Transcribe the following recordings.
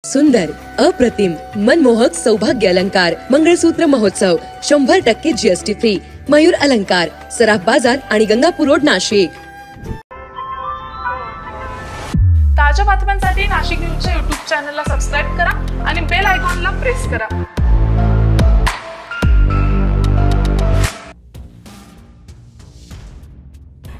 सुंदर, अप्रतिम, मनमोहक सौभाग्य अलंकार मंगळसूत्र महोत्सव 100% जीएसटी फ्री. मयूर अलंकार, सराफ बाजार आणि गंगापूर रोड, नाशिक. ताज्या बातम्यांसाठी नाशिक न्यूजच्या YouTube चॅनलला सबस्क्राइब करा आणि बेल आयकॉनला प्रेस करा.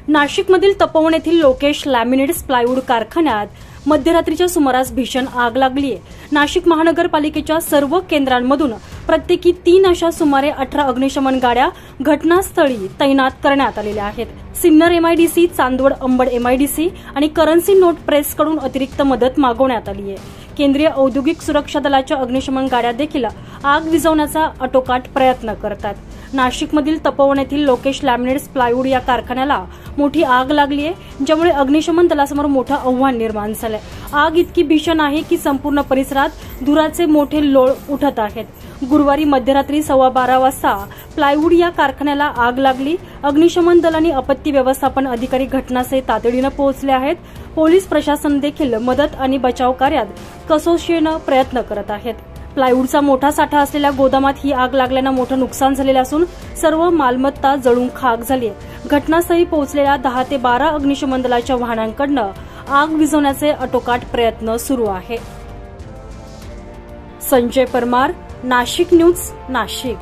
नाशिकमधील तपोवन येथील लोकेश लॅमिनेट्स प्लायवूड कारखान्यात मध्यरात्रीच्या सुमारास भीषण आग लागली आहे. नाशिक महानगरपालिकेच्या सर्व केंद्रांमधून प्रत्येकी 3 अशा सुमारे 18 अग्निशमन गाड्या घटनास्थळी तैनात करण्यात आलेल्या आहेत. सिन्नर एमआयडीसी, चांदवड अंबड एमआयडीसी आणि करन्सी नोट प्रेस कडून अतिरिक्त मदत मागवण्यात आली आहे. केंद्रीय औद्योगिक सुरक्षा दलाच्या अग्निशमन गाड्या देखील आग विझवण्याचा आटोकाट प्रयत्न करतात. नाशिकमधील तपोवन येथील लोकेश लॅमिनेट्स प्लायवूड या कारखान्याला मोठी आग लागली आहे, ज्यामुळे अग्निशमन दलासमोर मोठं आव्हान निर्माण झालंय. आग इतकी भीषण आहे की संपूर्ण परिसरात धुराचे मोठे लोळ उठत आहेत. गुरुवारी मध्यरात्री 12:15 वाजता प्लायवूड या कारखान्याला आग लागली. अग्निशमन दल आणि आपत्ती व्यवस्थापन अधिकारी घटनास्थळी तातडीनं पोहोचले आहेत. पोलीस प्रशासन देखील मदत आणि बचाव कार्यात कसोशीनं प्रयत्न करत आहेत. प्लायवूडचा मोठा साठा असलेल्या गोदामात ही आग लागल्यानं मोठं नुकसान झालेलं असून सर्व मालमत्ता जळून खाक झाली आहे. घटनास्थळी पोहोचलेल्या 10 ते 12 अग्निशमन दलाच्या वाहनांकडनं आग विझवण्याचे आटोकाट प्रयत्न सुरू आहे. संजय परमार, नाशिक न्यूज, नाशिक.